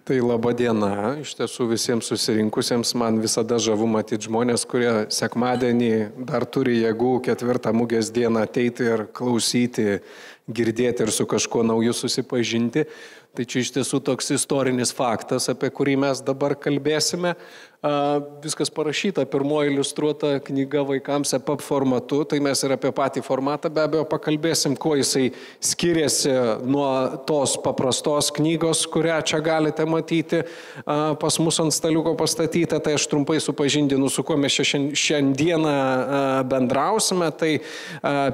Tai laba diena, iš tiesų visiems susirinkusiems, man visada žavu matyti žmonės, kurie sekmadienį dar turi jėgų 4 mugės dieną ateiti ir klausyti, girdėti ir su kažkuo nauju susipažinti. Tai čia iš tiesų toks istorinis faktas, apie kurį mes dabar kalbėsime. Viskas parašyta, pirmoji iliustruota knyga vaikams EPUB formatu, tai mes ir apie patį formatą be abejo pakalbėsim, kuo jisai skiriasi nuo tos paprastos knygos, kurią čia galite matyti pas mus ant staliuko pastatytą. Tai aš trumpai supažindinu, su kuo mes šiandieną bendrausime. Tai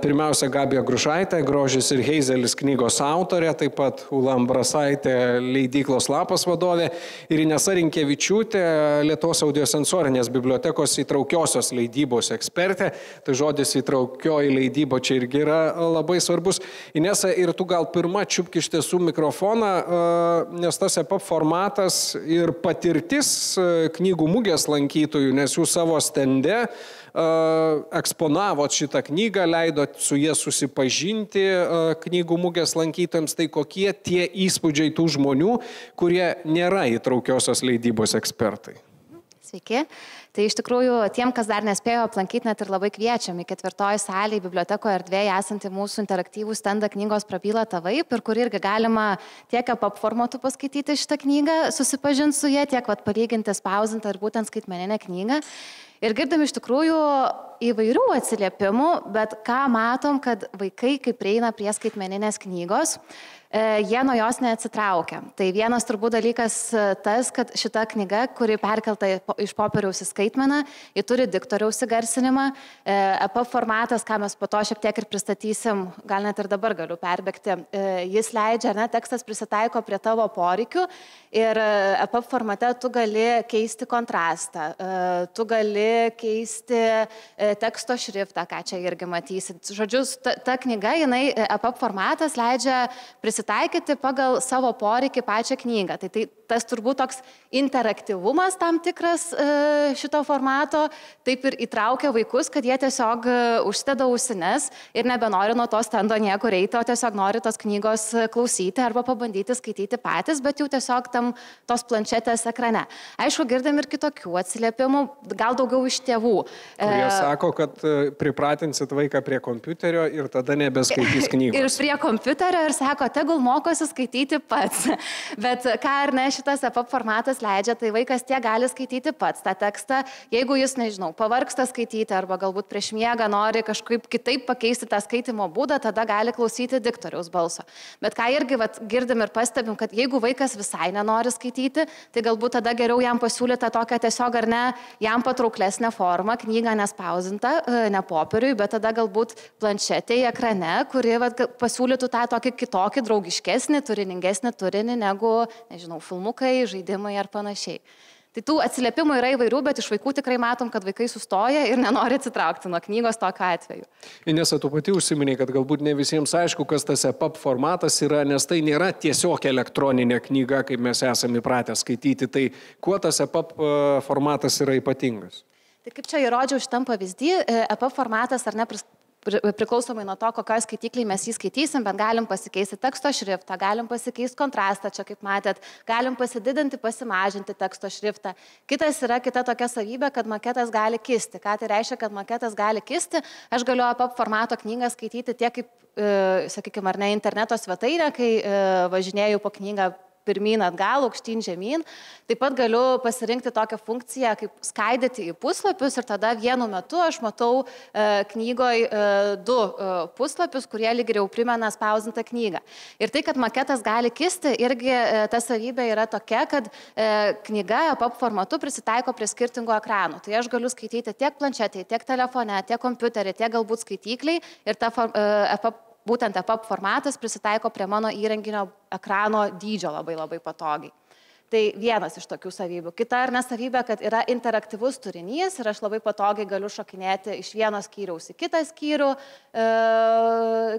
pirmiausia Gabija Grušaitė, Grožis ir Heizelis knygos autorė, taip pat Ula Ambrasaitė, leidyklos Lapas vadovė, ir Inesa Rinkevičiūtė, Lietuvos audiosensorinės bibliotekos įtraukiosios leidybos ekspertė. Tai žodis įtraukioji leidyba čia irgi yra labai svarbus. Inesa, ir tu gal pirma čiupk iš tiesų mikrofoną, nes tas EPUB formatas ir patirtis knygų mugės lankytojų, nes jūs savo stende eksponavot šitą knygą, leidot su jie susipažinti knygų mugės lankytojams. Tai kokie tie įspūdžiai tų žmonių, kurie nėra įtraukiosios leidybos ekspertai? Sveiki. Tai iš tikrųjų, tiem, kas dar nespėjo aplankyti, net ir labai kviečiam į 4. salėje bibliotekoje erdvėje esantį mūsų interaktyvų stendą knygos Prabyla tėvai, per kurį irgi galima tiek EPUB formatu paskaityti šitą knygą, susipažinti su jie, tiek palyginti spausdintą ir būtent skaitmeninę knygą. Ir girdim iš tikrųjų įvairių atsiliepimų, bet ką matom, kad vaikai, kai prieina prie skaitmeninės knygos, jie nuo jos neatsitraukia. Tai vienas turbūt dalykas tas, kad šita knyga, kuri perkelta iš popieriaus į skaitmeną, ji turi diktoriaus įgarsinimą. EPUB formatas, ką mes po to šiek tiek ir pristatysim, gal net ir dabar galiu perbėgti, jis leidžia, tekstas prisitaiko prie tavo poreikių ir EPUB formate tu gali keisti kontrastą, tu gali keisti teksto šriftą, ką čia irgi matysit. Žodžiu, ta knyga, EPUB formatas leidžia prisitaikyti pagal savo poreikį pačią knygą. Tai tas turbūt toks interaktyvumas tam tikras šito formato, taip ir įtraukia vaikus, kad jie tiesiog užsideda ausines ir nebenori nuo to stendo niekur eiti, o tiesiog nori tos knygos klausyti arba pabandyti skaityti patys, bet jau tiesiog tam tos planšetės ekrane. Aišku, girdim ir kitokių atsiliepimų, gal daugiau iš tėvų. Kurie sako, kad pripratinsit vaiką prie kompiuterio ir tada nebeskaitys knygos. Ir prie kompiuterio ir sako, tegul mokosi skaityti pats. Bet ką ar ne šitas EPUB formatas leidžia, tai vaikas tiek gali skaityti pats tą tekstą, jeigu jis, nežinau, pavargsta skaityti arba galbūt prieš miegą nori kažkaip kitaip pakeisti tą skaitimo būdą, tada gali klausyti diktoriaus balso. Bet ką irgi girdim ir pastebim, kad jeigu vaikas visai nenori skaityti, tai galbūt tada geriau jam pasiūlyta tokią tiesiog ar ne jam patrauklesnę formą, knygą nespausdintą, ne popieriui, bet tada galbūt planšetėje ekrane, kuri pasiūlytų tą tokį kitokį draugiškesnį, turiningesnį turinį negu, nežinau, filmukai, žaidimai ar panašiai. Tai tų atsiliepimų yra įvairių, bet iš vaikų tikrai matom, kad vaikai sustoja ir nenori atsitraukti nuo knygos tokiu atveju. Inesa, tu pati užsiminei, kad galbūt ne visiems aišku, kas tas EPUB formatas yra, nes tai nėra tiesiog elektroninė knyga, kaip mes esame įpratę skaityti. Tai kuo tas EPUB formatas yra ypatingas? Tai kaip čia įrodžiau šitam pavyzdį, EPUB formatas ar ne priklausomai nuo to, kokioj skaityklėj mes jį skaitysim, bet galim pasikeisti teksto šriftą, galim pasikeisti kontrastą, čia kaip matėt, galim pasididinti, pasimažinti teksto šriftą. Kita tokia savybė, kad maketas gali kisti. Ką tai reiškia, kad maketas gali kisti? Aš galiu EPUB formato knygą skaityti tiek kaip, sakykime, ar ne interneto svetainė, kai važinėjau po knygą pirmyn atgal, aukštyn žemyn. Taip pat galiu pasirinkti tokią funkciją, kaip skaidyti į puslapius ir tada vienu metu aš matau knygoje 2 puslapius, kurie lyg ir jau primena spausdintą knygą. Ir tai, kad maketas gali kisti, irgi ta savybė yra tokia, kad knyga EPUB formatu prisitaiko prie skirtingų ekranų. Tai aš galiu skaityti tiek planšetėje, tiek telefone, tiek kompiuterį, tiek galbūt skaityklei ir ta būtent EPUB formatas prisitaiko prie mano įrenginio ekrano dydžio labai patogiai. Tai vienas iš tokių savybių. Kita ar nesavybė, kad yra interaktyvus turinys ir aš labai patogiai galiu šokinėti iš vieno skyriaus į kitą skyrių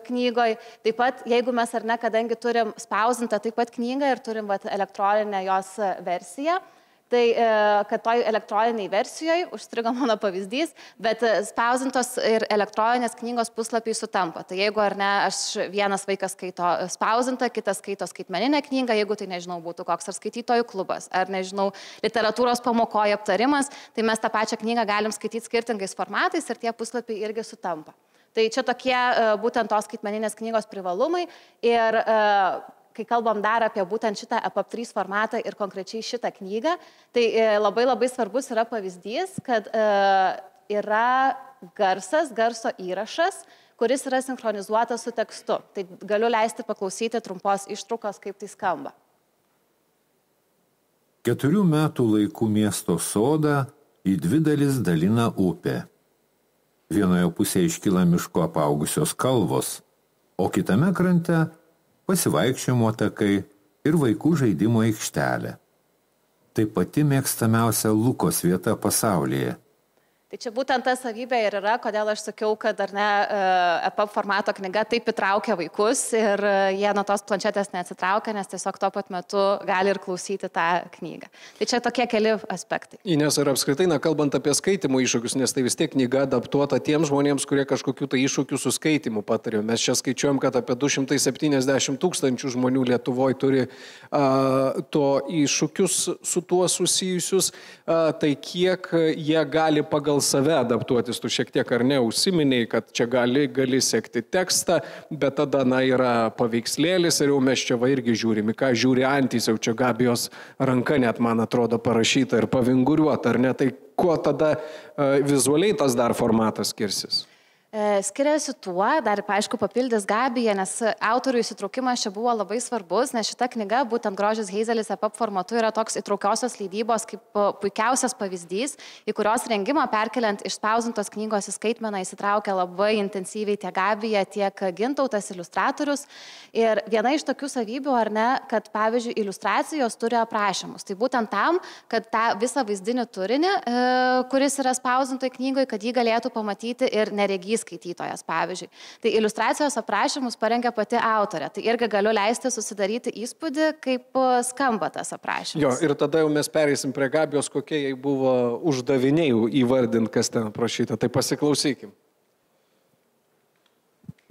knygoje. Taip pat, jeigu mes ar ne, kadangi turim spausdintą taip pat knygą ir turim elektroninę jos versiją, Tai kad toj elektroniniai versijoje, užstrigo mano pavyzdys, bet spausdintos ir elektroninės knygos puslapiai sutampa. Tai jeigu ar ne, vienas vaikas skaito spausdintą, kitas skaito skaitmeninę knygą, jeigu tai, nežinau, būtų koks ar skaitytojų klubas, ar, nežinau, literatūros pamokoje aptarimas, tai mes tą pačią knygą galim skaityti skirtingais formatais ir tie puslapiai irgi sutampa. Tai čia tokie būtent tos skaitmeninės knygos privalumai ir kai kalbam dar apie būtent šitą EPUB 3 formatą ir konkrečiai šitą knygą, tai labai svarbus yra pavyzdys, kad yra garso įrašas, kuris yra sinchronizuotas su tekstu. Tai galiu leisti paklausyti trumpos ištraukos, kaip tai skamba. 4 metų laikų miesto sodą į 2 dalis dalina upė. Vienoje pusėje iškyla miško apaugusios kalvos, o kitame krante pasivaikščiojimo takai ir vaikų žaidimo aikštelė. Tai pati mėgstamiausia Lukos vieta pasaulyje. Tai čia būtent ta savybė ir yra, kodėl aš sakiau, kad ar ne EPUB formato knyga taip įtraukia vaikus ir jie nuo tos planšetės neatsitraukia, nes tiesiog tuo pat metu gali ir klausyti tą knygą. Tai čia tokie keli aspektai. Nes ir apskritai, kalbant apie skaitimo iššūkius, nes tai vis tiek knyga adaptuota tiems žmonėms, kurie kažkokių tai iššūkių su skaitimu patarė. Mes čia skaičiuojam, kad apie 270 000 žmonių Lietuvoje turi to iššūkius su tuo susijusius, tai kiek jie gali pagal save adaptuotis, tu šiek tiek ar ne užsiminiai, kad čia gali sekti tekstą, bet tada yra paveikslėlis ir jau mes čia irgi žiūrime, ką žiūri Antys, jau čia Gabijos ranka net, man atrodo, parašyta ir pavinguriuota, ar ne, tai kuo tada vizualiai tas dar formatas skirsis? Skiriasi tuo, dar aišku papildys Gabija, nes autorių įsitraukimas čia buvo labai svarbus, nes šita knyga, būtent Grožis Heizelis EPUB formatu, yra toks įtraukiosios leidybos kaip puikiausias pavyzdys, į kurios rengimą perkeliant iš spausdintos knygos į skaitmeną įsitraukia labai intensyviai tiek Gabija, tiek Gintautas, iliustratorius. Ir viena iš tokių savybių, ar ne, kad pavyzdžiui iliustracijos turi aprašymus. Tai būtent tam, kad tą visą vaizdinį turinį, kuris yra spausdintoje knygoje, kad jį galėtų pamatyti ir neregys skaitytojas, pavyzdžiui. Tai iliustracijos aprašymus parengia pati autorė. Tai irgi galiu leisti susidaryti įspūdį, kaip skamba tas aprašymas. Jo, ir tada jau mes pereisim prie Gabijos, kokie jai buvo uždaviniai įvardinti, kas ten aprašyta. Tai pasiklausykim.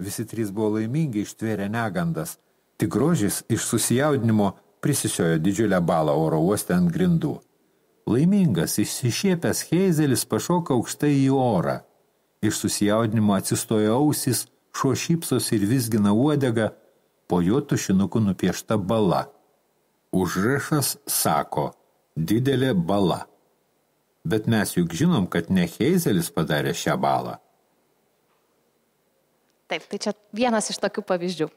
Visi 3 buvo laimingi, ištvėrė negandas. Tik Grožis iš susijaudinimo prisisiojo didžiulę balą oro uoste ant grindų. Laimingas, išsišiepęs Heizelis pašoka aukštai į orą. Iš susijaudinimo atsistojo ausys, šuo šypsos ir vizgina uodegą, po jo tušinuku nupiešta bala. Užrašas sako, didelė bala. Bet mes juk žinom, kad ne Heizelis padarė šią balą. Taip, tai čia vienas iš tokių pavyzdžių.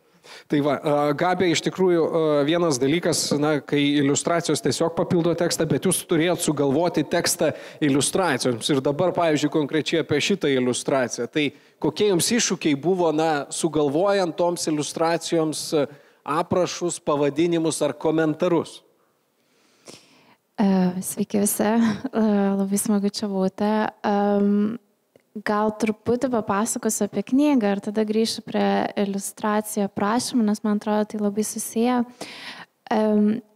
Tai va, Gabija, iš tikrųjų vienas dalykas, kai iliustracijos tiesiog papildo tekstą, bet jūs turėjot sugalvoti tekstą iliustracijoms. Ir dabar, pavyzdžiui, konkrečiai apie šitą iliustraciją. Tai kokie jums iššūkiai buvo, sugalvojant toms iliustracijoms aprašus, pavadinimus ar komentarus? Sveiki visi, labai smagu čia būti. Gal truputį papasakosiu apie knygą ir tada grįšiu prie iliustracijų aprašymų, nes man atrodo tai labai susiję.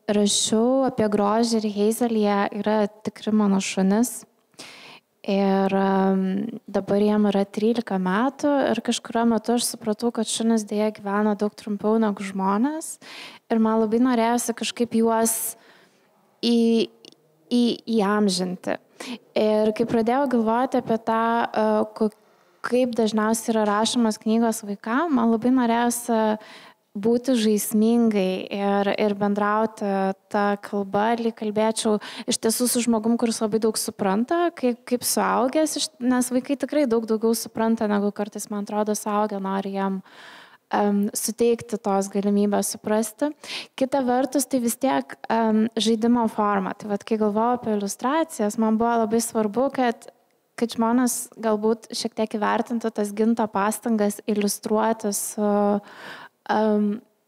Rašiau apie Grožį ir Heizelį, jie yra tikri mano šunis. Ir dabar jiem yra 13 metų ir kažkurio metu aš supratau, kad šunis dėja gyvena daug trumpiau negu žmonės. Ir man labai norėjosi kažkaip juos įamžinti. Ir kai pradėjau galvoti apie tą, kaip dažniausiai yra rašomas knygos vaikams, man labai norėjosi būti žaismingai ir bendrauti tą kalbą, lyg kalbėčiau iš tiesų su žmogum, kuris labai daug supranta, kaip suaugęs, nes vaikai tikrai daug daugiau supranta, negu kartais, man atrodo, suaugę nori jam suteikti tos galimybės suprasti. Kita vertus, tai vis tiek žaidimo forma. Tai vat, kai galvojau apie iliustracijas, man buvo labai svarbu, kad žmonės galbūt šiek tiek įvertintų tas Ginto pastangas iliustruoti su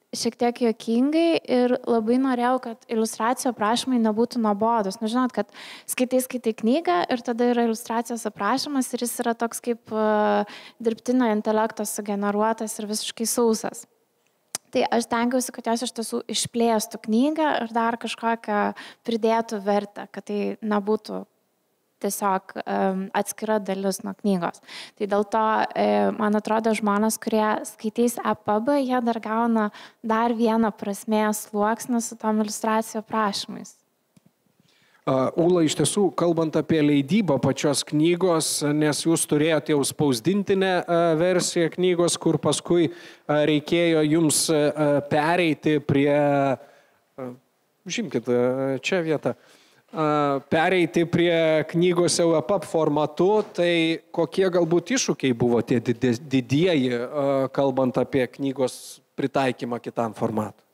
šiek tiek juokingai ir labai norėjau, kad iliustracijų aprašymai nebūtų nuobodus. Žinot, kad skaitai knygą ir tada yra iliustracijos aprašymas ir jis yra toks kaip dirbtinio intelekto sugeneruotas ir visiškai sausas. Tai aš tenkiausi, kad jos iš tiesų išplėstų knygą ir dar kažkokią pridėtų vertę, kad tai nebūtų tiesiog atskira dalis nuo knygos. Tai dėl to, man atrodo, žmonės, kurie skaitys EPUB, jie dar gauna dar vieną prasmės sluoksnį su tom iliustracijų aprašymais. Ūla, iš tiesų, kalbant apie leidybą pačios knygos, nes jūs turėjote jau spausdintinę versiją knygos, kur paskui reikėjo jums pereiti prie, žimkit, čia vieta, pereiti prie knygos jau EPUB formatu, tai kokie galbūt iššūkiai buvo tie didieji, kalbant apie knygos pritaikymą kitam formatui?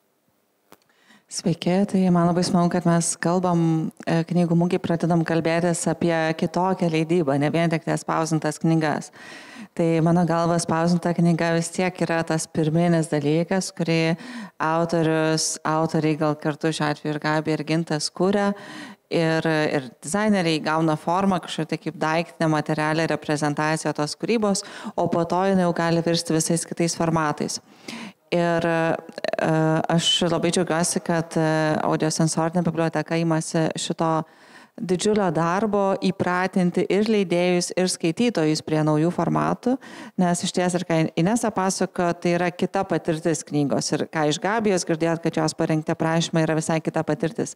Sveiki, tai man labai smagu, kad mes kalbam knygų mugėj, pradedam kalbėtis apie kitokią leidybą, ne vien tik spausdintas knygas. Tai mano galva spausdinta knyga vis tiek yra tas pirminis dalykas, kurį autoriai gal kartu šiuo atveju ir Gabija ir Gintas kūrė. Ir dizaineriai gauna formą kažkokia kaip daiktinė materialė reprezentacija tos kūrybos, o po to jinai jau gali virsti visais kitais formatais. Ir aš labai džiaugiuosi, kad audiosensorinė biblioteka imasi šito didžiulio darbo įpratinti ir leidėjus, ir skaitytojus prie naujų formatų, nes iš ties ir ką Inesa pasako, tai yra kita patirtis knygos ir ką iš Gabijos girdėjot, kad jos parengti aprašymai yra visai kita patirtis.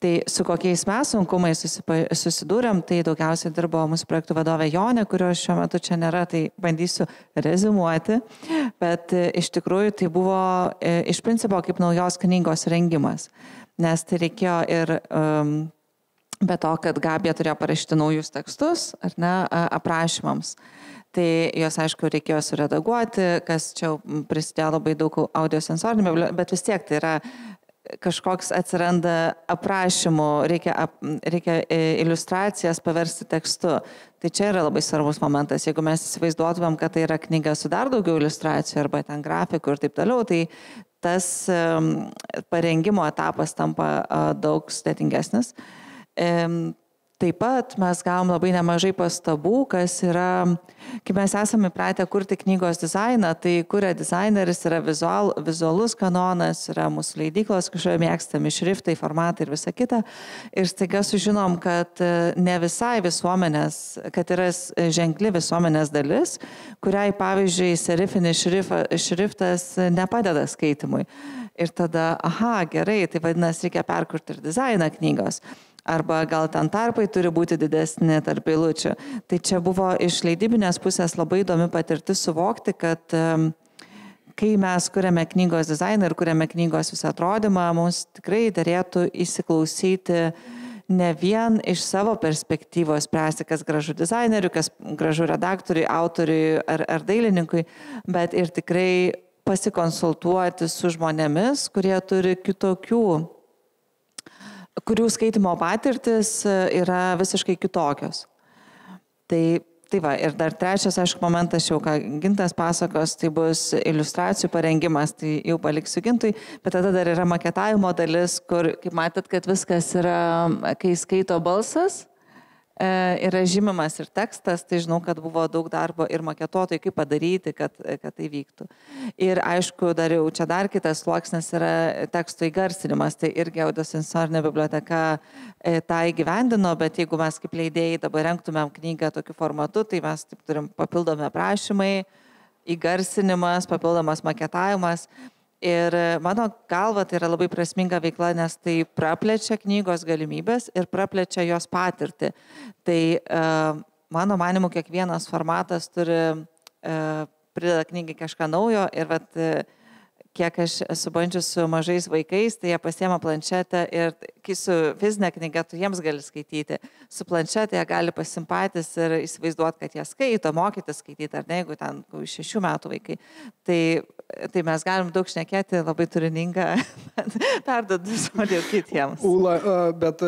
Tai su kokiais mes sunkumais susidūrėm, tai daugiausiai dirbo mūsų projektų vadovė Jonė, kurios šiuo metu čia nėra, tai bandysiu reziumuoti, bet iš tikrųjų tai buvo iš principo kaip naujos knygos rengimas, nes tai reikėjo ir be to, kad Gabija turėjo parašyti naujus tekstus, ar ne, aprašymams. Tai jos, aišku, reikėjo suredaguoti, kas čia prisidėjo labai daug audiosensorinių, bet vis tiek tai yra kažkoks atsiranda aprašymų, reikia iliustracijas paversti tekstu. Tai čia yra labai svarbus momentas. Jeigu mes įsivaizduotumėm, kad tai yra knyga su dar daugiau iliustracijų arba ten grafikų ir taip toliau, tai tas parengimo etapas tampa daug sudėtingesnis. Taip pat mes gavom labai nemažai pastabų, kas yra, kai mes esame įpratę kurti knygos dizainą, tai kuria dizaineris, yra vizualus kanonas, yra mūsų leidyklos kažkokie mėgstami šriftai, formatai ir visa kita. Ir staiga sužinom, kad ne visai visuomenės, kad yra ženkli visuomenės dalis, kuriai, pavyzdžiui, serifinis šriftas nepadeda skaitimui. Ir tada, gerai, tai vadinasi, reikia perkurti ir dizainą knygos. Arba gal ten tarpai turi būti didesni tarp eilučių. Tai čia buvo iš leidybinės pusės labai įdomi patirtis suvokti, kad kai mes kuriame knygos dizainą ir kuriame knygos visą atrodymą, mums tikrai derėtų įsiklausyti ne vien iš savo perspektyvos spręsti, kas gražu dizaineriui, kas gražu redaktoriui, autoriui ar dailininkui, bet ir tikrai pasikonsultuoti su žmonėmis, kurie turi kitokių, kurių skaitimo patirtis yra visiškai kitokios. Tai va, ir dar trečias, aišku, momentas, jau ką Gintas pasakos, tai bus iliustracijų parengimas, tai jau paliksiu Gintui, bet tada dar yra maketavimo dalis, kur, kaip matot, kad viskas yra, kai skaito balsas, yra žymimas ir tekstas, tai žinau, kad buvo daug darbo ir maketuotojai, kaip padaryti, kad tai vyktų. Ir aišku, čia dar kitas sluoksnis yra teksto įgarsinimas, tai irgi audiosensorinė biblioteka tą įgyvendino, bet jeigu mes kaip leidėjai dabar rengtumėm knygą tokiu formatu, tai mes taip turim papildomi aprašymai, įgarsinimas, papildomas maketavimas. Ir mano galva tai yra labai prasminga veikla, nes tai praplečia knygos galimybės ir praplečia jos patirtį. Tai mano manimu, kiekvienas formatas turi prideda knygai kažką naujo ir kiek aš esu bandžius su mažais vaikais, tai jie pasiema planšetę ir kai su fizinė knyga tu jiems gali skaityti. Su planšetė jie gali pasimpatys ir įsivaizduoti, kad jie skaito, mokytis skaityti, ar ne, jeigu ten 6 metų vaikai. Tai mes galim daug šnekėti, labai turininga, perduodu žodį kitiems. Ūla, bet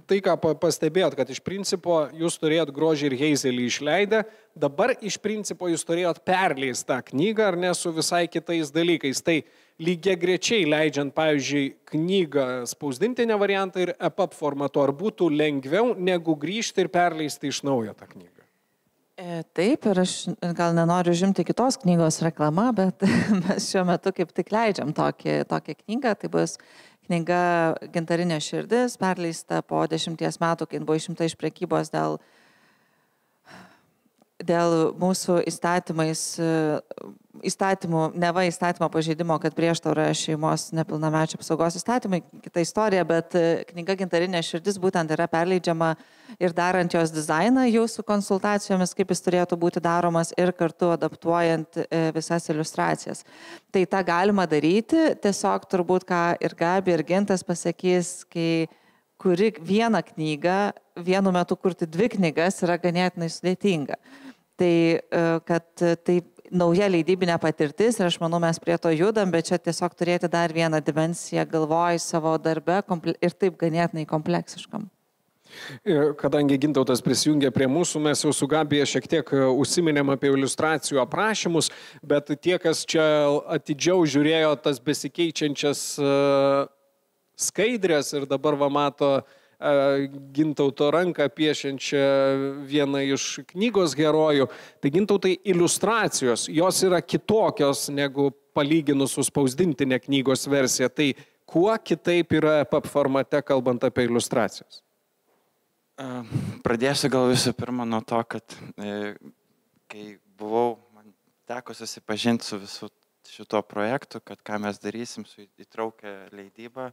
tai, ką pastebėjot, kad iš principo jūs turėjot Grožį ir Heizelį išleidę, dabar iš principo jūs turėjot perleist tą knygą, ar ne, su visai kitais dalykais. Tai lygiagrečiai leidžiant, pavyzdžiui, knygą spausdintinę variantą ir EPUB formatu, ar būtų lengviau negu grįžti ir perleisti iš naujo tą knygą? Taip, ir aš gal nenoriu žimti kitos knygos reklamą, bet mes šiuo metu kaip tik leidžiam tokią knygą. Tai bus knyga Gintarinė širdis, perleista po 10 metų, kai buvo išimta iš prekybos dėl mūsų neva įstatymo pažeidimo, kad prieštarauja šeimos nepilnamečių apsaugos įstatymai, kita istorija, bet knyga Gintarinė širdis būtent yra perleidžiama ir darant jos dizainą jau su konsultacijomis, kaip jis turėtų būti daromas ir kartu adaptuojant visas iliustracijas. Tai tą galima daryti, tiesiog turbūt, ką ir Gabi, ir Gintas pasakys, kai kuri vieną knygą, vienu metu kurti 2 knygas yra ganėtinai sudėtinga. Tai, kad tai nauja leidybinė patirtis ir aš manau, mes prie to judam, bet čia tiesiog turėti dar vieną dimensiją galvoj savo darbe ir taip ganėtinai kompleksiškam. Kadangi Gintautas prisijungė prie mūsų, mes jau su Gabija šiek tiek užsiminėm apie iliustracijų aprašymus, bet tie, kas čia atidžiau žiūrėjo tas besikeičiančias skaidrės ir dabar va mato Gintauto ranką piešiančią vieną iš knygos herojų. Tai Gintautai iliustracijos, jos yra kitokios negu palyginus su spausdintinė knygos versija. Tai kuo kitaip yra EPUB formate, kalbant apie iliustracijas? Pradėsiu gal visų pirma nuo to, kad kai man teko susipažinti su visų šito projektu, kad ką mes darysim su įtraukę leidybą,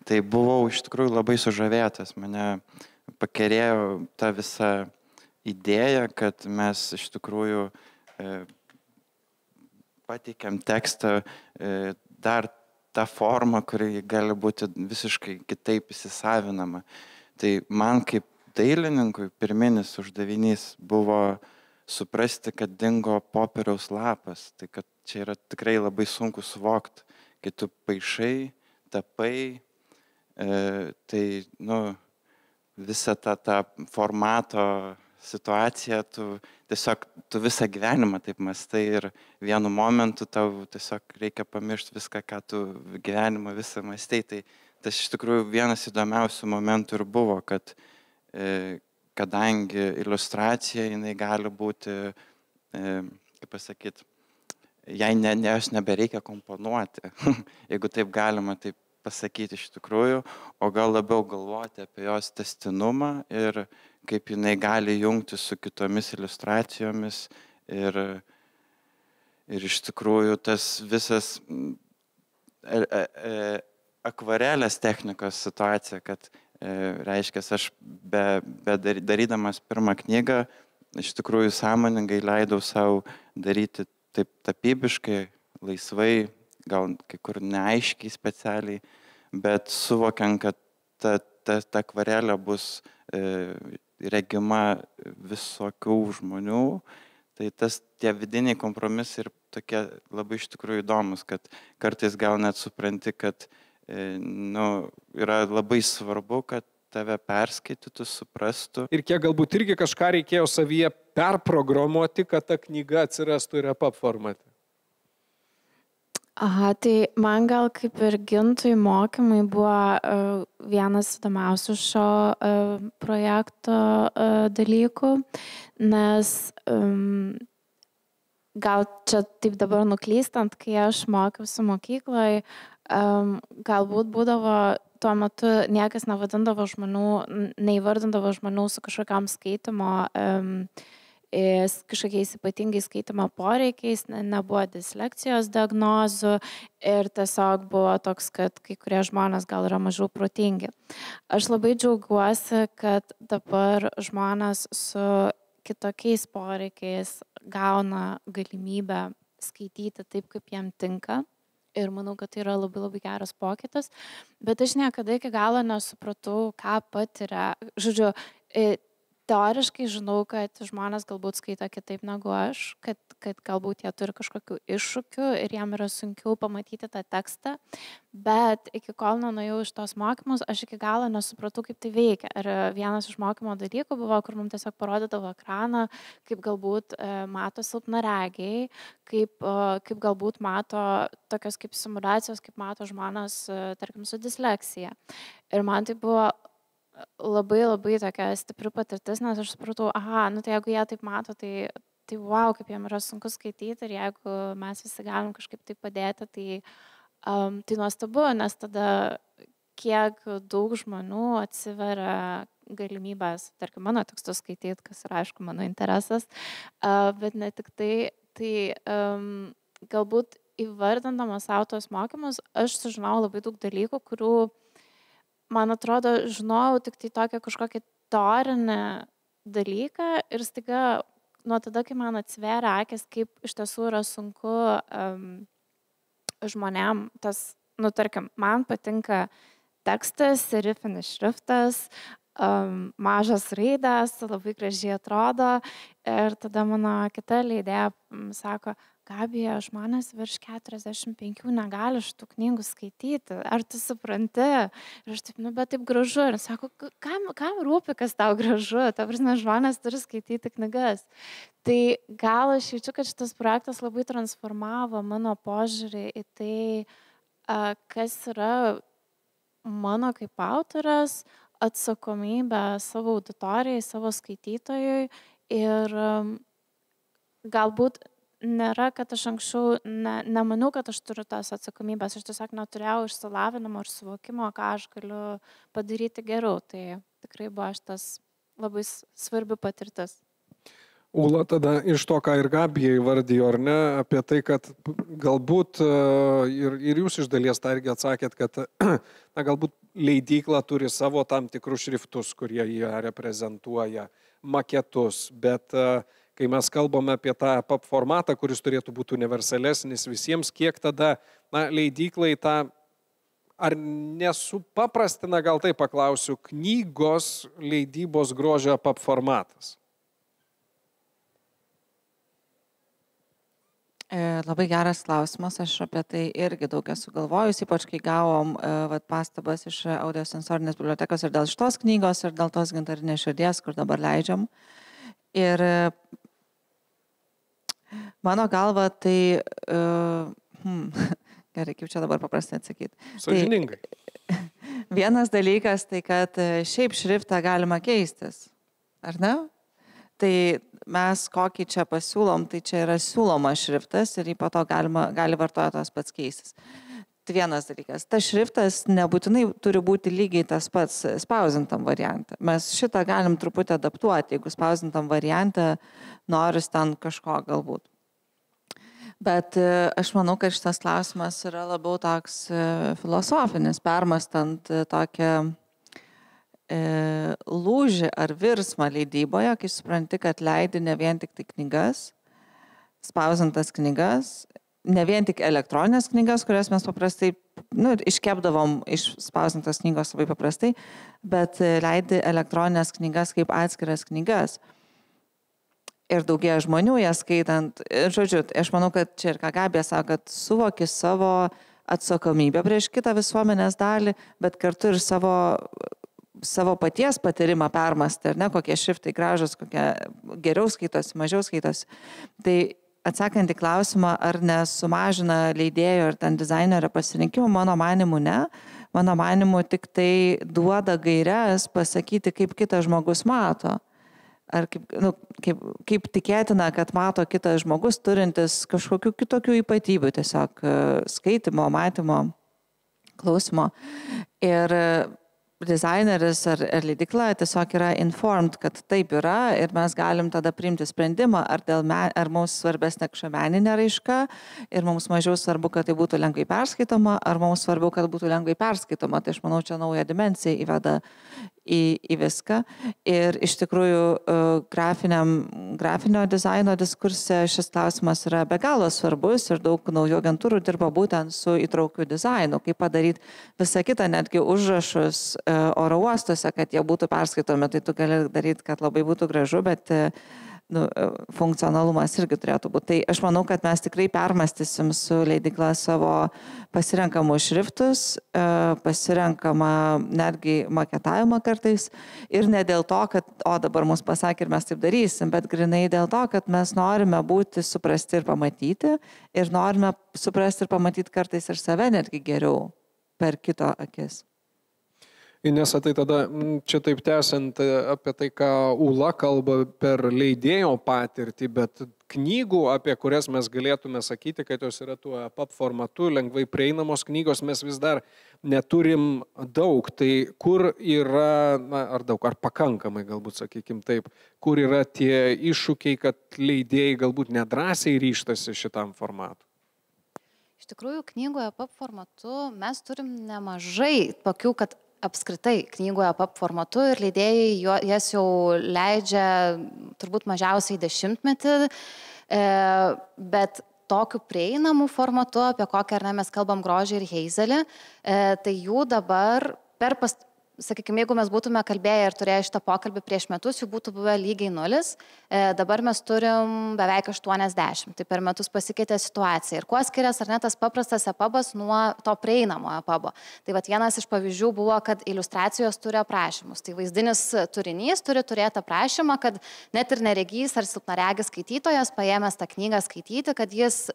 tai buvau iš tikrųjų labai sužavėtas. Mane pakerėjo ta visa idėja, kad mes iš tikrųjų pateikėm tekstą dar tą formą, kuri gali būti visiškai kitaip įsisavinama. Tai man kaip dailininkui pirminis uždavinys buvo suprasti, kad dingo popieriaus lapas. Tai kad čia yra tikrai labai sunku suvokti, kai tu paišai, tapai, tai visą tą formato situaciją, tu visą gyvenimą taip mąstai ir vienu momentu tau tiesiog reikia pamiršti viską, ką tu gyvenimą visą mąstai. Tai tas iš tikrųjų vienas įdomiausių momentų ir buvo, kad kadangi iliustracija, jinai gali būti, kaip pasakyti, jai jos nebereikia komponuoti, jeigu taip galima taip pasakyti iš tikrųjų, o gal labiau galvoti apie jos testinumą ir kaip jinai gali jungti su kitomis iliustracijomis ir iš tikrųjų tas visas akvarelės technikos situacija, kad reiškia, aš darydamas pirmą knygą, iš tikrųjų sąmoningai leidau savo daryti taip tapybiškai, laisvai, gal kai kur neaiškiai specialiai, bet suvokiant, kad ta akvarelė bus regima visokių žmonių, tai tie vidiniai kompromisai ir tokie labai iš tikrųjų įdomus, kad kartais gal net supranti, kad yra labai svarbu, kad tave perskaitytų, suprastų. Ir kiek galbūt irgi kažką reikėjo savyje perprogramuoti, kad ta knyga atsirastų ir EPUB formate? Aha, tai man gal kaip ir Gintui mokymai buvo vienas įdomiausių šio projekto dalykų, nes gal čia taip dabar nuklystant, kai aš mokiausi mokykloje, galbūt būdavo tuo metu niekas nevadindavo žmonių, neįvardindavo žmonių su kažkokiam skaitimo kažkokiais ypatingais skaitimo poreikiais, nebuvo disleksijos diagnozių ir tiesiog buvo toks, kad kai kurie žmonės gal yra mažiau protingi. Aš labai džiaugiuosi, kad dabar žmonės su kitokiais poreikiais gauna galimybę skaityti taip, kaip jiem tinka. Ir manau, kad tai yra labai labai geras pokytis. Bet aš niekada iki galo nesupratau, ką patiria. Žodžiu, teoriškai žinau, kad žmonės galbūt skaito kitaip negu aš, kad galbūt jie turi kažkokių iššūkių ir jam yra sunkiau pamatyti tą tekstą, bet iki kol nuėjau iš tos mokymus, aš iki galo nesupratau, kaip tai veikia. Ir vienas iš mokymo dalykų buvo, kur mums tiesiog parodydavo ekraną, kaip galbūt mato silpnaregiai, kaip galbūt mato tokios kaip simulacijos, kaip mato žmonės, tarkim, su disleksija. Ir man tai buvo labai tokia stipri patirtis, nes aš supratau, tai jeigu jie taip mato, tai wow, kaip jiem yra sunku skaityti ir jeigu mes visi galim kažkaip tai padėti, tai nuostabu, nes tada kiek daug žmonių atsiveria galimybės, tarkim, mano tekstus skaityti, kas yra, aišku, mano interesas, bet ne tik tai galbūt įvardindama savo tos mokymus, aš sužinojau labai daug dalykų, kurių, man atrodo, žinojau tik tai tokią kažkokią teorinę dalyką ir staiga nuo tada, kai man atsveria akis, kaip iš tiesų yra sunku žmonėm tas, tarkim, man patinka tekstas, serifinis šriftas, mažas raidas, labai gražiai atrodo ir tada mano kita leidėja sako, Gabija, žmonės virš 45 negali šitų knygų skaityti, ar tu supranti? Ir aš taip, bet taip gražu. Ir sako, kam rūpi, kas tau gražu? Ta prasme, žmonės turi skaityti knygas. Tai gal aš jaučiu, kad šitas projektas labai transformavo mano požiūrį į tai, kas yra mano kaip autorės atsakomybė savo auditorijai, savo skaitytojui ir galbūt nėra, kad aš anksčiau nemaniau, kad aš turiu tas atsakomybės, aš tiesiog neturėjau išsilavinimo ir suvokimo, ką aš galiu padaryti geriau. Tai tikrai buvo šitas labai svarbi patirtis. Ūla, tada iš to, ką ir Gabija įvardijo, ar ne, apie tai, kad galbūt, ir jūs iš dalies tą irgi atsakėt, kad galbūt leidykla turi savo tam tikrus šriftus, kurie ją reprezentuoja, maketus, bet kai mes kalbame apie tą EPUB formatą, kuris turėtų būti universalesnis visiems, kiek tada leidyklai tą, ar nesupaprastina, gal taip paklausiu, knygos leidybos grožio EPUB formatas? Labai geras klausimas, aš apie tai irgi daug esu galvojus, ypač kai gavom pastabas iš audiosensorinės bibliotekos ir dėl šitos knygos, ir dėl tos gintarinės širdies, kur dabar leidžiam. Ir mano galva, tai, gerai, kaip čia dabar paprastai atsakyti. Sąžiningai. Vienas dalykas, tai kad šiaip šriftą galima keistis, ar ne? Tai mes kokį čia pasiūlom, tai čia yra siūlomas šriftas ir jį po to gali vartotojas pats keistis. Tai vienas dalykas. Tas šriftas nebūtinai turi būti lygiai tas pats spausdintam variante. Mes šitą galim truputį adaptuoti, jeigu spausdintam variante noris ten kažko galbūt. Bet aš manau, kad šitas klausimas yra labiau toks filosofinis, permastant tokią lūžį ar virsmą leidyboje, kai supranti, kad leidi ne vien tik tai knygas, spausdintas knygas, ne vien tik elektroninės knygas, kurias mes paprastai iškepdavom iš spausdintos knygos labai paprastai, bet leidi elektroninės knygas kaip atskiras knygas. Ir daugia žmonių jas skaitant. Žodžiu, aš manau, kad čia ir ką Gabija sako, kad suvoki savo atsakomybę prieš kitą visuomenės dalį, bet kartu ir savo paties patyrimą permasti, ar ne, kokie šriftai gražus, kokie geriau skaitosi, mažiau skaitosi. Tai atsakant į klausimą, ar nesumažina leidėjo ir ten dizainerio pasirinkimų, mano manimu ne. Mano manimu tik tai duoda gaires pasakyti, kaip kitas žmogus mato. Ar kaip tikėtina, kad mato kitas žmogus turintis kažkokių kitokių ypatybių, tiesiog skaitimo, matymo, klausimo. Ir dizaineris ar leidykla tiesiog yra informed, kad taip yra ir mes galim tada priimti sprendimą, ar mums svarbesnė kažkokia meninė raiška ir mums mažiau svarbu, kad tai būtų lengvai perskaitoma, ar mums svarbu, kad būtų lengvai perskaitoma. Tai aš manau, čia nauja dimensija įveda į viską. Ir iš tikrųjų grafinio dizaino diskurse šis klausimas yra be galo svarbus ir daug naujų agentūrų dirba būtent su įtraukiu dizainu, kaip padaryti visą kitą, netgi užrašus oro uostuose, kad jie būtų perskaitomi, tai tu gali daryti, kad labai būtų gražu, bet funkcionalumas irgi turėtų būti. Tai aš manau, kad mes tikrai permastysim su leidykla savo pasirenkamus šriftus, pasirenkamą netgi maketavimą kartais ir ne dėl to, kad dabar mums pasakė ir mes taip darysim, bet grinai dėl to, kad mes norime būti suprasti ir pamatyti ir norime suprasti ir pamatyti kartais ir save netgi geriau per kito akis. Inesa, tai tada čia taip tęsiant apie tai, ką Ūla kalba per leidėjo patirtį, bet knygų, apie kurias mes galėtume sakyti, kad jos yra tuo EPUB formatu, lengvai prieinamos knygos, mes vis dar neturim daug. Tai kur yra, ar daug, ar pakankamai galbūt, sakykim taip, kur yra tie iššūkiai, kad leidėjai galbūt nedrąsiai ryštasi šitam formatui? Iš tikrųjų, knygų EPUB formatu mes turim nemažai tokių, kad apskritai knygų EPUB formatu ir leidėjai jas jau leidžia turbūt mažiausiai 10 metį, bet tokiu prieinamu formatu, apie kokią ar ne mes kalbam Grožį ir Heizelį, tai jų dabar sakykime, jeigu mes būtume kalbėję ir turėję šitą pokalbį prieš metus, jų būtų buvę lygiai 0, dabar mes turim beveik 80, tai per metus pasikeitė situacija. Ir kuo skiriasi ar ne tas paprastas EPUBas nuo to prieinamo EPUBo? Tai vienas iš pavyzdžių buvo, kad iliustracijos turi aprašymus. Tai vaizdinis turinys turi turėti aprašymą, kad net ir neregys ar silpnaregis skaitytojas, paėmęs tą knygą skaityti, kad jis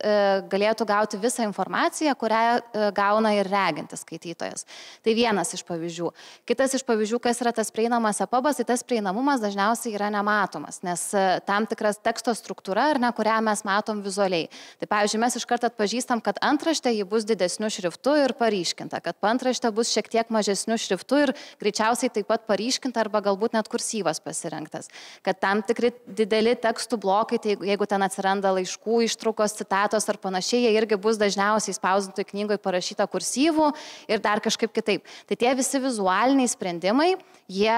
galėtų gauti visą informaciją, kurią gauna ir regintis skaitytojas. Tai vienas iš pavyzdžių. Kitas iš pavyzdžių, kas yra tas prieinamas EPUBas, tai tas prieinamumas dažniausiai yra nematomas, nes tam tikras teksto struktūra, ar ne, kurią mes matom vizualiai. Tai pavyzdžiui, mes iškart atpažįstam, kad antraštė ji bus didesniu šriftu ir paryškinta, kad antraštė bus šiek tiek mažesniu šriftu ir greičiausiai taip pat paryškinta arba galbūt net kursyvas pasirinktas. Kad tam tikri dideli tekstų blokai, tai jeigu ten atsiranda laiškų, ištraukos, citatos ar panašiai, jie irgi bus dažniausiai spausdintoje knygoje parašyta kursyvų ir dar kažkaip kitaip. Tai tie visi vizualiniai sprendimai, jie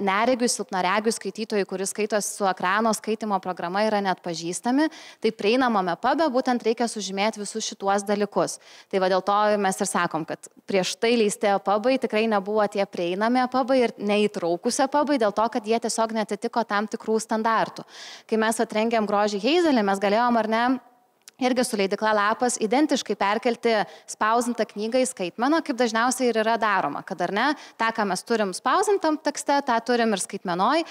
neregių, silpnaregių skaitytojai, kuris skaitos su ekrano skaitimo programa, yra net pažįstami, tai prieinamame EPUBe būtent reikia sužymėti visus šituos dalykus. Tai dėl to mes ir sakom, kad prieš tai leisti EPUBai tikrai nebuvo tie prieinami EPUBai ir neįtraukus EPUBai, dėl to, kad jie tiesiog netitiko tam tikrų standartų. Kai mes atrengėm Grožį Heizelį, mes galėjom ar ne irgi su leidykla Lapas identiškai perkelti spausdintą knygą į skaitmeną, kaip dažniausiai ir yra daroma, kad ar ne, tą, ką mes turim spausdintam tekste, tą turim ir skaitmenoj,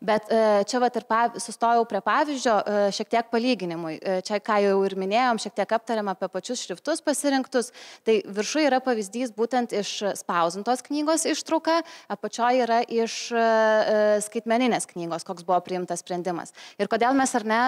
bet čia ir sustojau prie pavyzdžio šiek tiek palyginimui. Čia, ką jau ir minėjom, šiek tiek aptarėm apie pačius šriftus pasirinktus, tai viršuje yra pavyzdys būtent iš spausdintos knygos ištrauka, apačioje yra iš skaitmeninės knygos, koks buvo priimtas sprendimas. Ir kodėl mes ar ne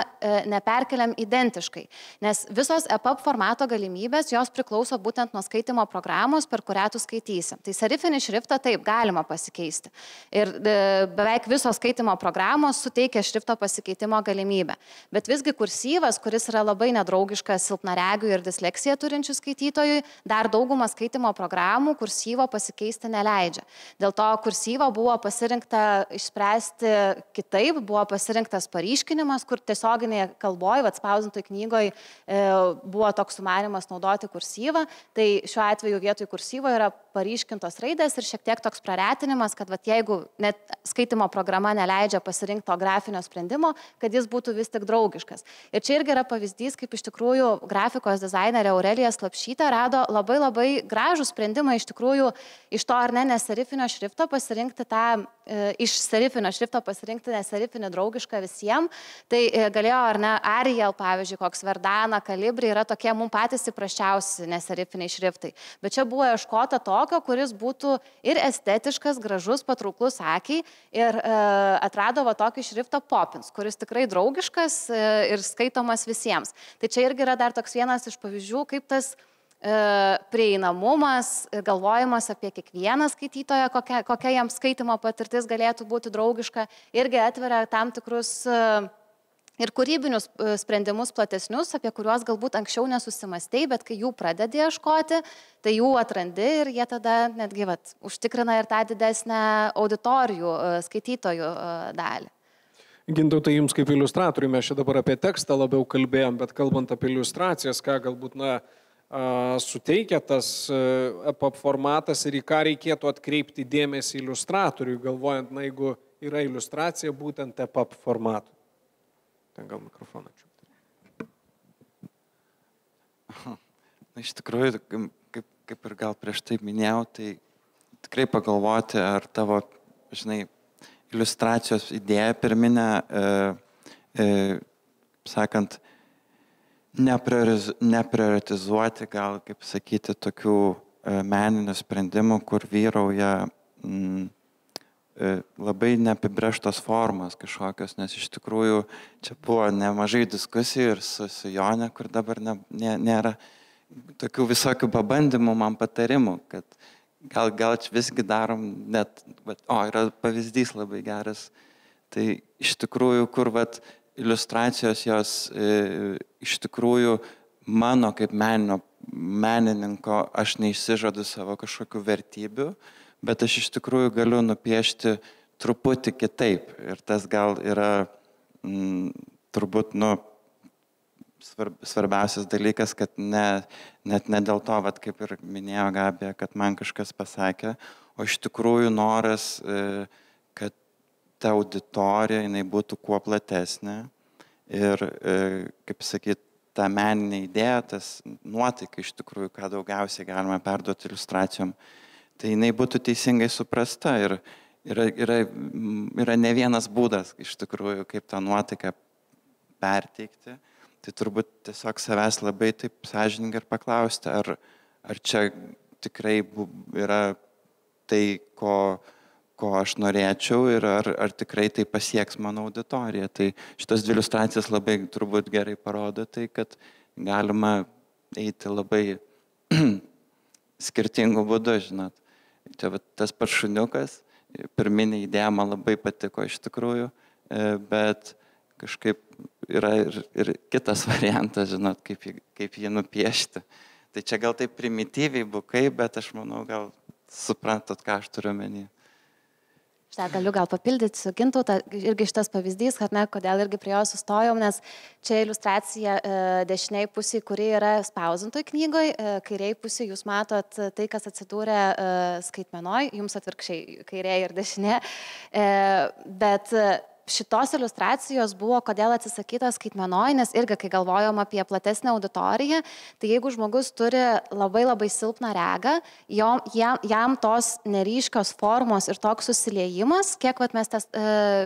neperkeliam identiškai. Nes visos EPUB formato galimybės, jos priklauso būtent nuo skaitimo programos, per kurią tu skaitysi. Tai serifinį šriftą taip galima pasikeisti. Ir beveik visos skaitimo programos suteikia šrifto pasikeitimo galimybę. Bet visgi kursyvas, kuris yra labai nedraugiškas silpnaregių ir disleksiją turinčių skaitytojui, dar daugumą skaitimo programų kursyvo pasikeisti neleidžia. Dėl to kursyvo buvo pasirinkta išspręsti kitaip, buvo pasirinktas paryškinimas, kur tiesioginėje kalboje, spausdintoje knygoje buvo toks sumanimas naudoti kursyvą, tai šiuo atveju vietoj kursyvo yra paryškintos raidės ir šiek tiek toks praretinimas, kad jeigu net skaitimo programa neleidžia pasirinkti to grafinio sprendimo, kad jis būtų vis tik draugiškas. Ir čia irgi yra pavyzdys, kaip iš tikrųjų grafikos dizainerė Aurelija Slapšytė rado labai gražų sprendimą iš tikrųjų iš to ar ne neserifinio šrifto pasirinkti tą, iš serifinio šrifto pasirinkti neserifinį draugišką visiems. Tai galėjo ar ne Arial, pavyzdžiui, koks Verdana, Kalibri yra tokie mums patys įprasčiausi neserifiniai šriftai. Bet čia buvo ieškota tokio, kuris būtų ir estetiškas, gražus, patrauklus akiai ir atrado tokį šriftą Poppins, kuris tikrai draugiškas ir skaitomas visiems. Tai čia irgi yra dar toks vienas iš pavyzdžių, kaip tas prieinamumas, galvojimas apie kiekvieną skaitytoją, kokia jam skaitimo patirtis galėtų būti draugiška, irgi atveria tam tikrus ir kūrybinius sprendimus platesnius, apie kuriuos galbūt anksčiau nesusimastei, bet kai jų pradedi ieškoti, tai jų atrandi ir jie tada netgi užtikrina ir tą didesnę auditorijų, skaitytojų dalį. Gintautai, jums kaip iliustratoriui, mes čia dabar apie tekstą labiau kalbėjom, bet kalbant apie iliustracijas, ką galbūt suteikia tas EPUB formatas ir į ką reikėtų atkreipti dėmesį iliustratoriui, galvojant, jeigu yra iliustracija būtent EPUB formatų. Ten gal mikrofoną čiūpti. Iš tikrųjų, kaip ir gal prieš tai minėjau, tai tikrai pagalvoti, ar tavo, iliustracijos idėja pirminė, sakant, neprioritizuoti, gal, kaip sakyti, tokių meninių sprendimų, kur vyrauja labai neapibrėžtos formos kažkokios, nes iš tikrųjų čia buvo nemažai diskusijų ir su Jone, kur dabar nėra tokių visokių pabandymų, man patarimų, kad gal čia visgi darom net, yra pavyzdys labai geras. Tai iš tikrųjų, kur iliustracijos jos iš tikrųjų mano kaip menininko, aš neišsižadu savo kažkokių vertybių, bet aš iš tikrųjų galiu nupiešti truputį kitaip. Ir tas gal yra turbūt svarbiausias dalykas, kad net ne dėl to, kaip ir minėjo Gabija, kad man kažkas pasakė, o iš tikrųjų noras, kad ta auditorija jinai būtų kuo platesnė ir, kaip sakyt, ta meninė idėja, tas nuotaika iš tikrųjų, ką daugiausiai galima perduoti iliustracijom, tai jinai būtų teisingai suprasta ir yra ne vienas būdas iš tikrųjų, kaip tą nuotaiką perteikti. Tai turbūt tiesiog savęs labai taip sąžiningai ir paklausti, ar čia tikrai yra tai, ko aš norėčiau ir ar tikrai tai pasieks mano auditoriją. Tai šitas dvi iliustracijas labai turbūt gerai parodo tai, kad galima eiti labai skirtingų būdų, žinot. Čia tas pats šuniukas, pirminė idėja man labai patiko iš tikrųjų, bet kažkaip yra ir kitas variantas, žinot, kaip jį nupiešti. Tai čia gal taip primityviai bukai, bet aš manau, gal suprantat, ką aš turiu omeny. Štai galiu gal papildyti su Gintautą, irgi šitas pavyzdys, kad kodėl irgi prie jo sustojom, nes čia iliustracija dešiniai pusiai, kuri yra spausdintoj knygoj, kairiai pusiai jūs matot tai, kas atsidūrė skaitmenoj, jums atvirkščiai kairė ir dešinė, bet šitos iliustracijos buvo, kodėl atsisakyta skaitmenoj, nes irgi, kai galvojom apie platesnę auditoriją, tai jeigu žmogus turi labai labai silpną regą, jam tos neryškios formos ir toks susiliejimas, kiek mes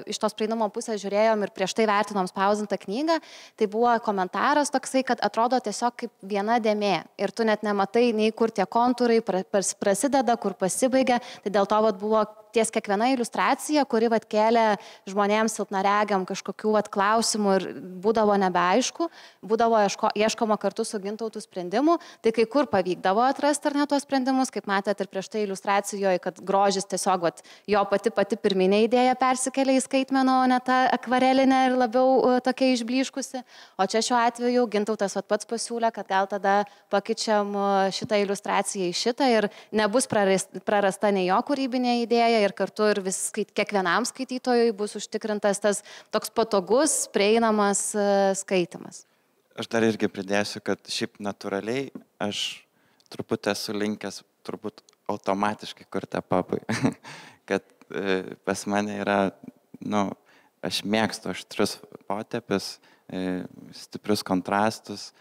iš tos prieinamumo pusės žiūrėjom ir prieš tai vertinom spausdintą knygą, tai buvo komentaras toksai, kad atrodo tiesiog kaip viena dėmė ir tu net nematai nei kur tie kontūrai prasideda, kur pasibaigia, tai dėl to buvo ties kiekviena iliustracija, kuri kėlė žmonėms silpnaregiam kažkokių klausimų ir būdavo nebeaišku, būdavo ieškoma kartu su Gintautu sprendimų, tai kai kur pavykdavo atrasti ar ne tuos sprendimus, kaip matėt ir prieš tai iliustracijoje, kad grožis tiesiog jo pati pirminė idėja persikelia į skaitmeną, o ne tą akvarelinę ir labiau tokia išblyškusi. O čia šiuo atveju Gintautas pats pasiūlė, kad gal tada pakeičiam šitą iliustraciją į šitą ir nebus prarasta nei jo kūrybinė idėja, ir kartu ir kiekvienam skaitytojui bus užtikrintas tas toks patogus, prieinamas skaitimas. Aš dar irgi pridėsiu, kad šiaip natūraliai aš truputį esu linkęs turbūt automatiškai kurti papai, kad pas mane yra, aš mėgstu aštrius potėpius, stiprius kontrastus,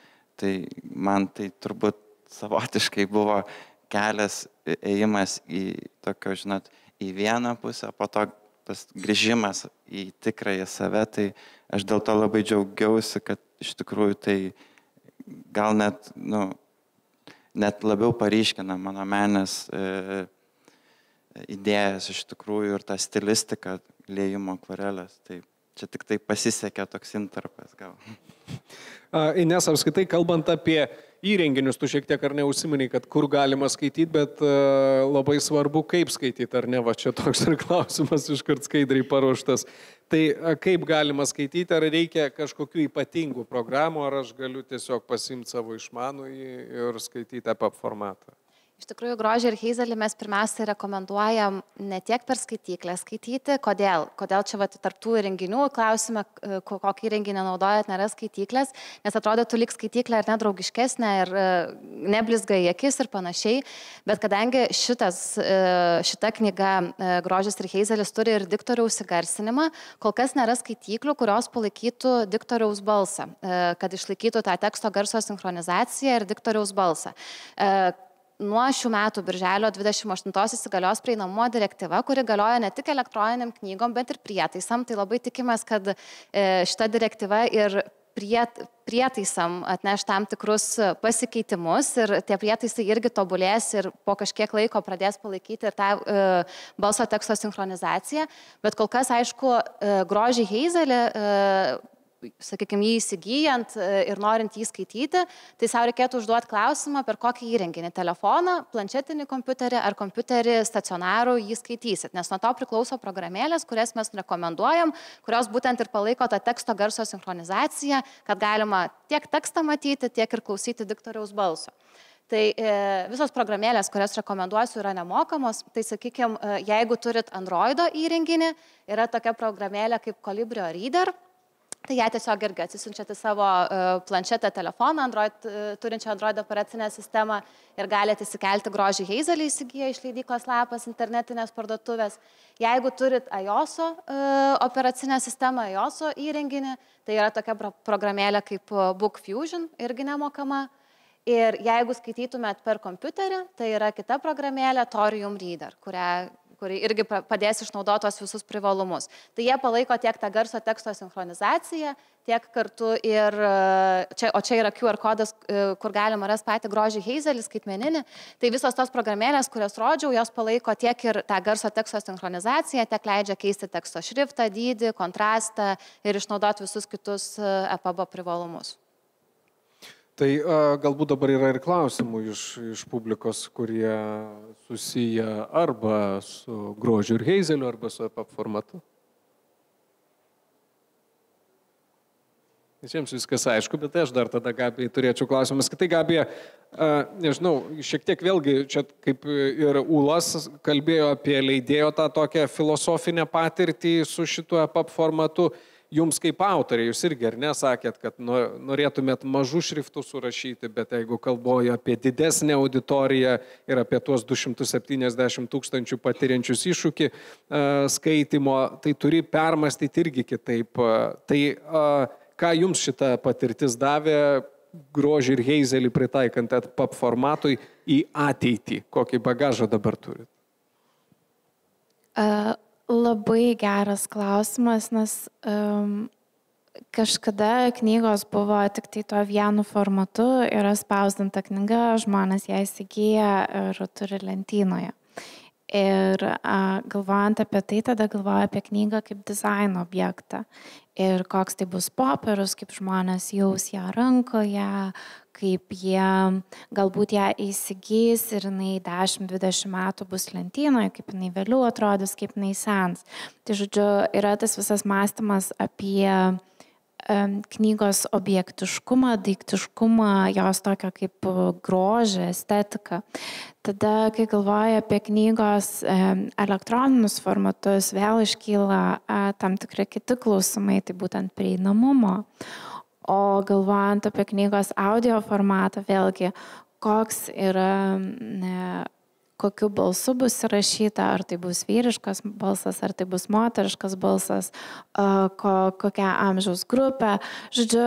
tai man tai turbūt savotiškai buvo kelias ėjimas į tokio, žinot, į vieną pusę, po to tas grįžimas į tikrąją save, tai aš dėl to labai džiaugiausi, kad iš tikrųjų tai gal net labiau paryškina mano menės idėjas iš tikrųjų ir tą stilistiką liejimo akvarelės. Tai čia tik tai pasisekė toks intarpas gal. Ines, apskaitai, kalbant apie įrenginius, tu šiek tiek ar neužsimeni, kad kur galima skaityti, bet labai svarbu, kaip skaityti, ar ne, va čia toks ir klausimas iškart skaidriai paruoštas. Tai kaip galima skaityti, ar reikia kažkokių ypatingų programų, ar aš galiu tiesiog pasimti savo išmanųjį ir skaityti EPUB formatą? Iš tikrųjų, grožį ir heizelį mes pirmiausia rekomenduojam ne tiek per skaityklę skaityti. Kodėl? Kodėl čia tarptų įrenginių klausime, kokį įrenginį naudojat, nėra skaityklės, nes atrodytų lyg skaityklė ir nedraugiškesnė ir neblizga į akis ir panašiai. Bet kadangi šita knyga grožis ir heizelis turi ir diktoriaus įgarsinimą, kol kas nėra skaityklių, kurios palaikytų diktoriaus balsą, kad išlaikytų tą teksto garso sinchronizaciją ir diktoriaus balsą. Nuo šių metų birželio 28 įsigalios prieinamumo direktyva, kuri galioja ne tik elektroniniam knygom, bet ir prietaisam. Tai labai tikimės, kad šita direktyva ir prietaisam atneš tam tikrus pasikeitimus ir tie prietaisai irgi tobulės ir po kažkiek laiko pradės palaikyti ir tą balso teksto sinchronizaciją. Bet kol kas, aišku, grožį Heizelį, sakykime, jį įsigyjant ir norint jį skaityti, tai savo reikėtų užduoti klausimą, per kokį įrenginį - telefoną, planšetinį kompiuterį ar kompiuterį stacionarų jį skaitysit, nes nuo to priklauso programėlės, kurias mes rekomenduojam, kurios būtent ir palaiko tą teksto garso sinchronizaciją, kad galima tiek tekstą matyti, tiek ir klausyti diktoriaus balso. Tai visos programėlės, kurias rekomenduosiu, yra nemokamos. Tai, sakykime, jeigu turit Androido įrenginį, yra tokia programėlė kaip Colibrio Reader. Tai ją tiesiog irgi atsisiunčiate savo planšetę telefoną, turinčią Android operacinę sistemą ir galite įsikelti grožį Heizelį įsigiję iš leidyklos Lapas internetinės parduotuvės. Jeigu turit iOS operacinę sistemą, iOS įrenginį, tai yra tokia programėlė kaip Book Fusion, irgi nemokama. Ir jeigu skaitytumėt per kompiuterį, tai yra kita programėlė Thorium Reader, kuri irgi padės išnaudoti tos visus privalumus. Tai jie palaiko tiek tą garso teksto sinchronizaciją, tiek kartu ir, o čia yra QR kodas, kur galima rasti patį grožį Heizelį skaitmeninį. Tai visos tos programėlės, kurias rodžiau, jos palaiko tiek ir tą garso teksto sinchronizaciją, tiek leidžia keisti teksto šriftą, dydį, kontrastą ir išnaudoti visus kitus EPUB privalumus. Tai galbūt dabar yra ir klausimų iš publikos, kurie susiję arba su grožiu ir Heizeliu, arba su EPUB formatu. Visiems viskas aišku, bet aš dar tada, Gabijai, turėčiau klausimas. Tai, Gabija, nežinau, šiek tiek vėlgi, čia kaip ir Ulas kalbėjo apie leidėjo tą tokią filosofinę patirtį su šituo EPUB formatu. Jums kaip autoriai, jūs irgi ar nesakėt, kad norėtumėt mažų šriftų surašyti, bet jeigu kalboja apie didesnę auditoriją ir apie tuos 270 000 patiriančius iššūkį skaitimo, tai turi permastyti irgi kitaip. Tai ką jums šita patirtis davė grožį ir Heizelį pritaikant EPUB formatui į ateitį? Kokį bagažą dabar turit? Labai geras klausimas, nes kažkada knygos buvo tik tai to vienu formatu, yra spausdinta knyga, žmonės ją įsigyja ir turi lentynoje. Ir galvojant apie tai, tada galvoju apie knygą kaip dizaino objektą. Ir koks tai bus popierius, kaip žmonės jaus ją rankoje, kaip jie galbūt ją įsigys ir jinai 10-20 metų bus lentynoje, kaip jinai vėliau atrodys, kaip jinai sens. Tai žodžiu, yra tas visas mąstymas apie knygos objektiškumą, daiktiškumą, jos tokio kaip grožį, estetiką. Tada, kai galvoju apie knygos elektroninius formatus, vėl iškyla tam tikri kiti klausimai, tai būtent prieinamumo. O galvojant apie knygos audio formatą, vėlgi, koks yra, kokiu balsu bus įrašyta, ar tai bus vyriškas balsas, ar tai bus moteriškas balsas, kokia amžiaus grupė. Žodžiu,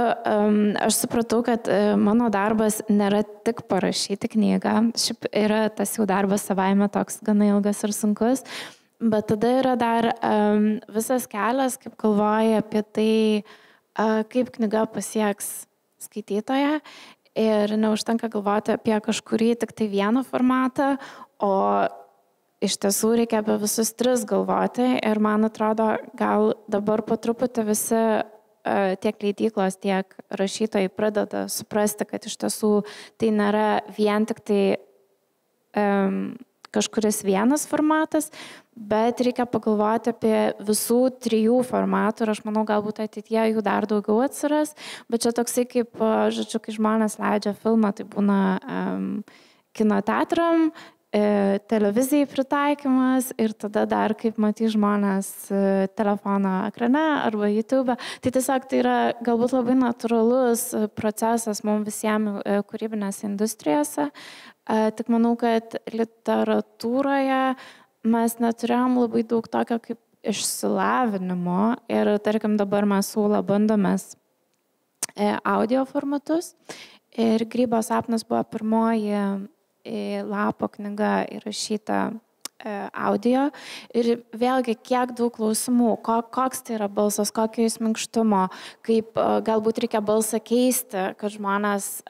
aš supratau, kad mano darbas nėra tik parašyti knygą, šiaip yra tas jau darbas savaime toks gana ilgas ir sunkus, bet tada yra dar visas kelias, kaip galvoju apie tai, kaip knyga pasieks skaitytoją ir neužtenka galvoti apie kažkurį tik tai vieną formatą, o iš tiesų reikia apie visus tris galvoti ir man atrodo, gal dabar po truputį visi tiek leidyklos, tiek rašytojai pradeda suprasti, kad iš tiesų tai nėra vien tik tai kažkuris vienas formatas, bet reikia pagalvoti apie visų trijų formatų ir aš manau, galbūt ateityje jų dar daugiau atsiras, bet čia toksai kaip, žodžiu, kai žmonės leidžia filmą, tai būna kinoteatram, televizijai pritaikymas ir tada dar, kaip matys žmonės telefono ekrane arba YouTube. Tai tiesiog tai yra galbūt labai natūralus procesas mums visiems kūrybinėse industrijose. Tik manau, kad literatūroje mes neturėjom labai daug tokio kaip išsilavinimo ir tarkim dabar mes su Ula bandomės audio formatus ir Grybo sapnas buvo pirmoji Lapo knyga įrašyta audio ir vėlgi kiek daug klausimų, koks tai yra balsas, kokio jis minkštumo, kaip galbūt reikia balsą keisti, kad žmonės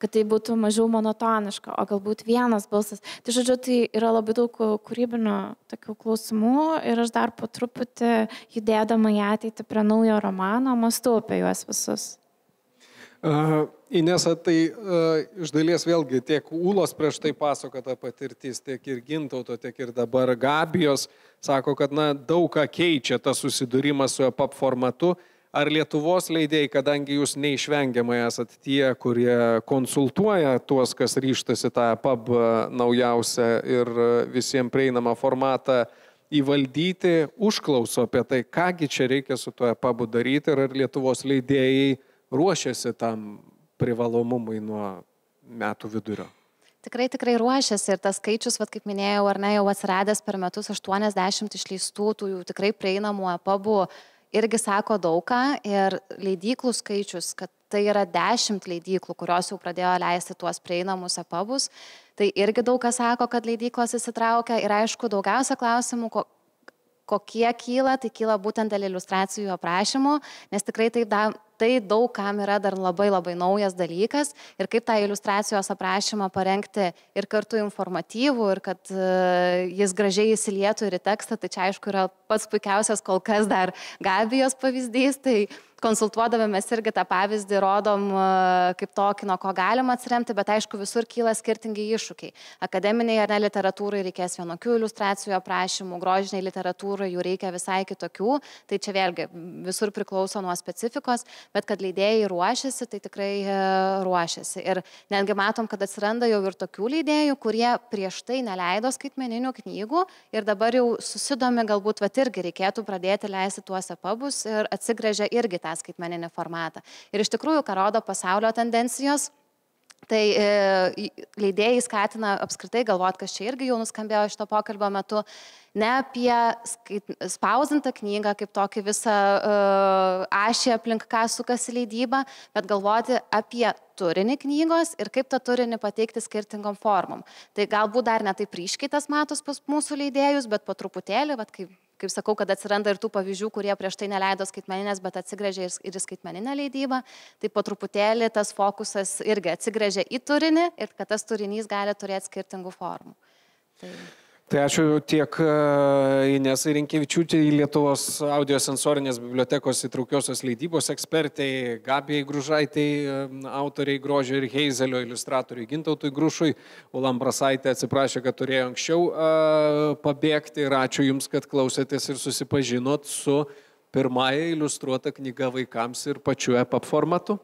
kad tai būtų mažiau monotoniška, o galbūt vienas balsas. Tai žodžiu, tai yra labai daug kūrybinių tokių klausimų ir aš dar po truputį judėdama į ateitį prie naujo romano mąstau apie juos visus. Inesa, tai iš dalies vėlgi tiek Ūlos prieš tai pasakota patirtis, tiek ir Gintauto, tiek ir dabar Gabijos sako, kad daug ką keičia tas susidūrimas su EPUB formatu. Ar Lietuvos leidėjai, kadangi jūs neišvengiamai esat tie, kurie konsultuoja tuos, kas ryštasi tą EPUB naujausią ir visiems prieinamą formatą įvaldyti, užklauso apie tai, kągi čia reikia su tuo EPUB daryti ir ar Lietuvos leidėjai ruošiasi tam privalomumui nuo metų vidurio? Tikrai ruošiasi ir tas skaičius, kaip minėjau, ar ne, jau atsiradęs per metus 80 išleistų, tų jau tikrai prieinamų EPUBų irgi sako daugą ir leidyklų skaičius, kad tai yra 10 leidyklų, kurios jau pradėjo leisti tuos prieinamus EPUBus, tai irgi daug kas sako, kad leidyklos įsitraukia ir aišku, daugiausia klausimų, kokie kyla, tai kyla būtent dėl iliustracijų aprašymų, nes tikrai tai daug kam yra dar labai naujas dalykas ir kaip tą iliustracijos aprašymą parengti ir kartu informatyvų ir kad jis gražiai įsilietų ir į tekstą, tai čia aišku yra pats puikiausias kol kas dar Gabijos pavyzdys, tai konsultuodami mes irgi tą pavyzdį rodom kaip tokį, nuo ko galima atsiremti, bet aišku visur kyla skirtingi iššūkiai. Akademiniai ar ne literatūrai reikės vienokių iliustracijų aprašymų, grožiniai literatūrai jų reikia visai kitokių, tai čia vėlgi visur priklauso nuo specifikos, bet kad leidėjai ruošiasi, tai tikrai ruošiasi. Ir netgi matom, kad atsiranda jau ir tokių leidėjų, kurie prieš tai neleido skaitmeninių knygų ir dabar jau susidomi, galbūt irgi reikėtų pradėti leisti tuos EPUBus ir atsigręžia irgi tą skaitmeninį formatą. Ir iš tikrųjų, ką rodo pasaulio tendencijos, tai leidėjai skatina apskritai galvoti, kas čia irgi jau nuskambėjo šito pokalbio metu, ne apie spausdintą knygą kaip tokį visą ašį aplink ką sukasi leidyba, bet galvoti apie turinį knygos ir kaip tą turinį pateikti skirtingom formom. Tai galbūt dar ne taip ryškiai tas matos pas mūsų leidėjus, bet po truputėlį, kaip sakau, kad atsiranda ir tų pavyzdžių, kurie prieš tai neleido skaitmeninės, bet atsigręžia ir į skaitmeninę leidybą, tai po truputėlį tas fokusas irgi atsigręžia į turinį ir kad tas turinys gali turėti skirtingų formų. Tai ačiū tiek Inesai Rinkevičiūtei, Lietuvos audiosensorinės bibliotekos įtraukiosios leidybos ekspertai, Gabijai Gružaitai, autoriai Grožio ir Heizelio, iliustratoriui Gintautui Grušui, Ūla Ambrasaitė atsiprašė, kad turėjo anksčiau pabėgti ir ačiū Jums, kad klausėtės ir susipažinot su pirmąja iliustruota knyga vaikams ir pačiu EPUB formatu.